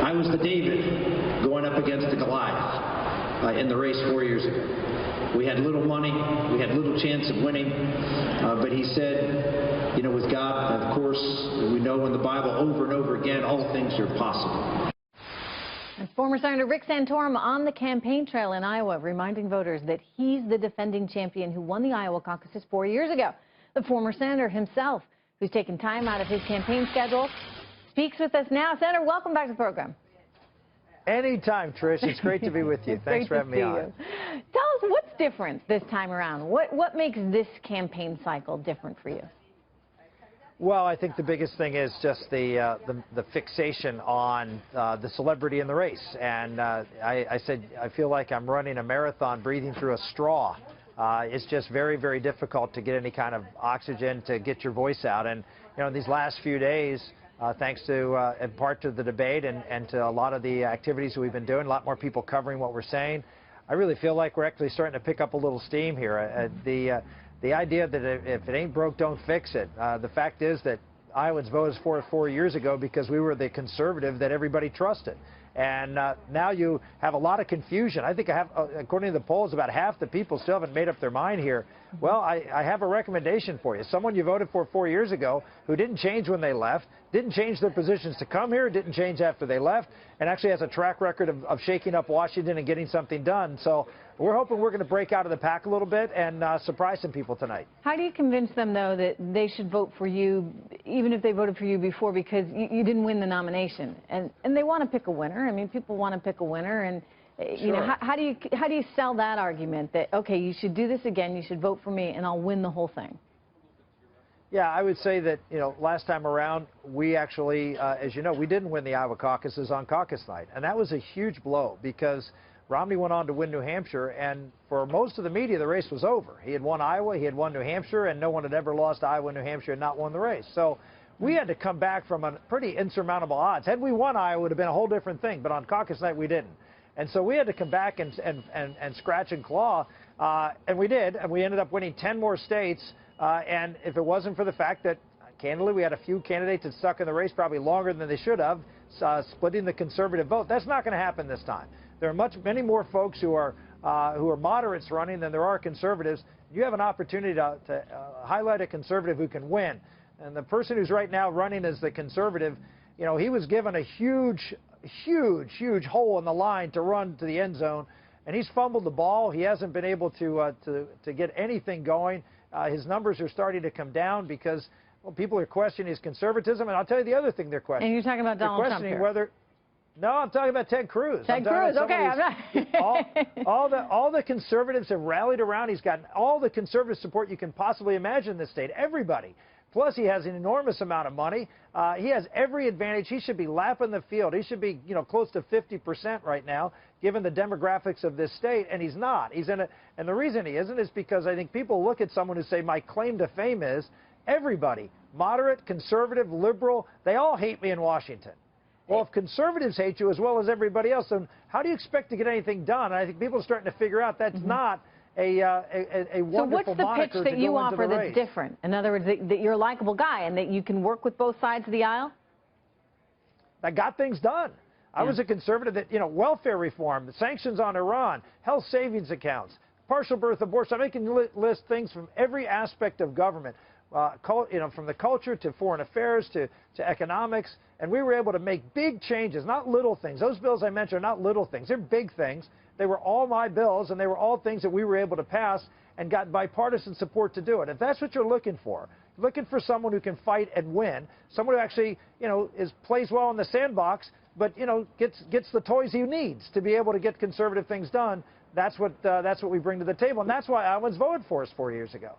I was the David going up against the Goliath in the race 4 years ago. We had little money, we had little chance of winning, but he said, you know, with God, of course, we know in the Bible over and over again, all things are possible. And former Senator Rick Santorum on the campaign trail in Iowa, reminding voters that he's the defending champion who won the Iowa caucuses 4 years ago. The former senator himself, who's taken time out of his campaign schedule, speaks with us now. Senator, welcome back to the program. Anytime, Trish. It's great to be with you. Thanks for having me on. Tell us what's different this time around. What makes this campaign cycle different for you? Well, I think the biggest thing is just the fixation on the celebrity in the race. And I said I feel like I'm running a marathon breathing through a straw. It's just very, very difficult to get any kind of oxygen to get your voice out. And, you know, these last few days, thanks to, in part to the debate and to a lot of the activities we've been doing, a lot more people covering what we're saying, I really feel like we're actually starting to pick up a little steam here. The idea that if it ain't broke, don't fix it. The fact is that Iowans voted for it 4 years ago because we were the conservative that everybody trusted. And now you have a lot of confusion. I think I have, according to the polls, about half the people still haven't made up their mind here. Well, I have a recommendation for you. Someone you voted for 4 years ago who didn't change when they left, didn't change their positions to come here, didn't change after they left, and actually has a track record of shaking up Washington and getting something done. So we're hoping we're going to break out of the pack a little bit and surprise some people tonight. How do you convince them, though, that they should vote for you, even if they voted for you before, because you didn't win the nomination? And they want to pick a winner. I mean, people want to pick a winner. And, you know, how do you sell that argument that, okay, you should do this again, you should vote for me, and I'll win the whole thing? Yeah, I would say that, you know, last time around, we actually, as you know, we didn't win the Iowa caucuses on caucus night. And that was a huge blow because Romney went on to win New Hampshire, and for most of the media, the race was over. He had won Iowa, he had won New Hampshire, and no one had ever lost Iowa and New Hampshire and not won the race. So we had to come back from a pretty insurmountable odds. Had we won Iowa, it would have been a whole different thing, but on caucus night, we didn't. And so we had to come back and scratch and claw, and we did, and we ended up winning 10 more states. And if it wasn't for the fact that, candidly, we had a few candidates that stuck in the race probably longer than they should have, splitting the conservative vote, that's not going to happen this time. There are many more folks who are moderates running than there are conservatives. You have an opportunity to highlight a conservative who can win. And the person who's right now running as the conservative, you know, he was given a huge hole in the line to run to the end zone, and he's fumbled the ball. He hasn't been able to get anything going. His numbers are starting to come down because, well, people are questioning his conservatism. And I'll tell you the other thing they're questioning. And you're talking about Donald Trump here. No, I'm talking about Ted Cruz. Ted Cruz, okay. I'm not. all the conservatives have rallied around. He's gotten all the conservative support you can possibly imagine in this state. Everybody. Plus, he has an enormous amount of money. He has every advantage. He should be lapping the field. He should be, you know, close to 50% right now, given the demographics of this state, and he's not. He's in it, and the reason he isn't is because I think people look at someone who say, my claim to fame is everybody, moderate, conservative, liberal, they all hate me in Washington. Well, if conservatives hate you as well as everybody else, then how do you expect to get anything done? And I think people are starting to figure out that's not a wonderful moniker to go into the race. So what's the pitch that you offer that's different? In other words, that you're a likable guy and that you can work with both sides of the aisle? That got things done. I was a conservative that, you know, welfare reform, the sanctions on Iran, health savings accounts, partial birth abortion. I can list things from every aspect of government, you know, from the culture to foreign affairs to economics. And we were able to make big changes, not little things. Those bills I mentioned are not little things. They're big things. They were all my bills, and they were all things that we were able to pass and got bipartisan support to do it. If that's what you're looking for someone who can fight and win, someone who actually, you know, plays well in the sandbox, but, you know, gets the toys he needs to be able to get conservative things done. That's what we bring to the table, and that's why Iowans voted for us 4 years ago.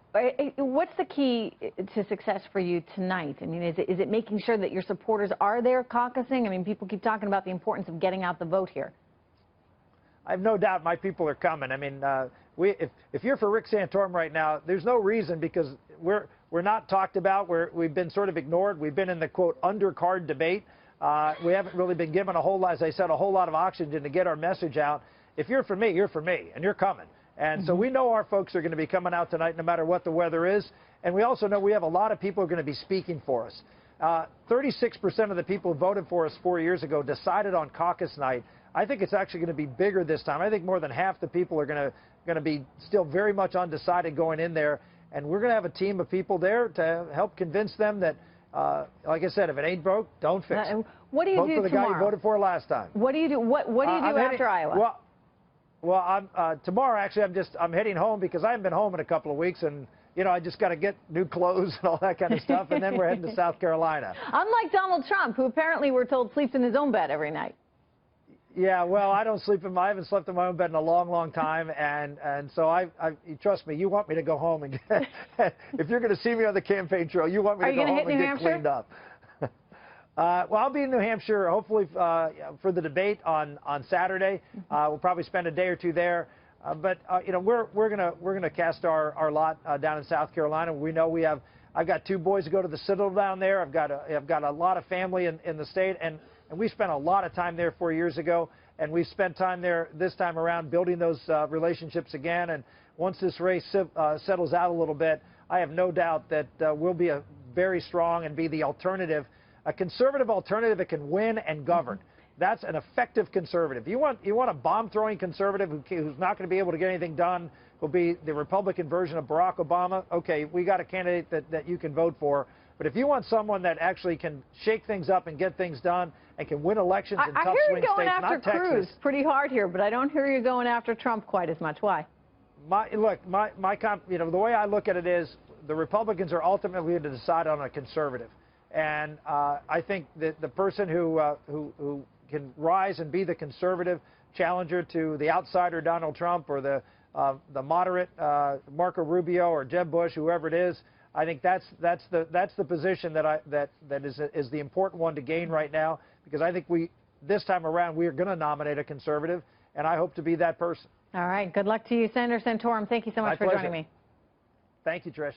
What's the key to success for you tonight? I mean, is it making sure that your supporters are there caucusing? I mean, people keep talking about the importance of getting out the vote here. I have no doubt my people are coming. I mean, if you're for Rick Santorum right now, there's no reason, because we're not talked about. We've been sort of ignored. We've been in the, quote, undercard debate. We haven't really been given a whole lot, as I said, a whole lot of oxygen to get our message out. If you're for me, and you're coming. And so we know our folks are going to be coming out tonight no matter what the weather is. And we also know we have a lot of people who are going to be speaking for us. 36% of the people who voted for us 4 years ago decided on caucus night. I think it's actually going to be bigger this time. I think more than half the people are going to be still very much undecided going in there. And we're going to have a team of people there to help convince them that, like I said, if it ain't broke, don't fix it. What do you Vote do for the tomorrow? guy you voted for last time. What do you do? What do you do after Iowa? Well, tomorrow actually I'm heading home because I haven't been home in a couple of weeks, and I just got to get new clothes and all that kind of stuff, and then we're heading to South Carolina. Unlike Donald Trump, who apparently we're told sleeps in his own bed every night. Yeah, well, I haven't slept in my own bed in a long, long time, and so trust me, you want me to go home and if you're going to see me on the campaign trail, you want me to go home and get cleaned up. Well, I'll be in New Hampshire, hopefully for the debate on Saturday. We'll probably spend a day or two there, but we're gonna cast our lot down in South Carolina. We know I've got 2 boys who go to the Citadel down there. I've got a lot of family in the state, and we spent a lot of time there 4 years ago, and we've spent time there this time around building those relationships again. And once this race settles out a little bit, I have no doubt that we'll be a very strong and be the alternative, a conservative alternative that can win and govern. That's an effective conservative. You want a bomb-throwing conservative who's not going to be able to get anything done, who'll be the Republican version of Barack Obama. Okay, we got a candidate that you can vote for. But if you want someone that actually can shake things up and get things done and can win elections in tough swing states, not Texas. I hear you going after Cruz pretty hard here, but I don't hear you going after Trump quite as much. Why? The way I look at it is the Republicans are ultimately going to decide on a conservative. And I think that the person who can rise and be the conservative challenger to the outsider Donald Trump or the moderate Marco Rubio or Jeb Bush, whoever it is, I think that's the position that is the important one to gain right now, because I think this time around we are going to nominate a conservative, and I hope to be that person. All right. Good luck to you, Senator Santorum. Thank you so much for joining me. Thank you, Trish.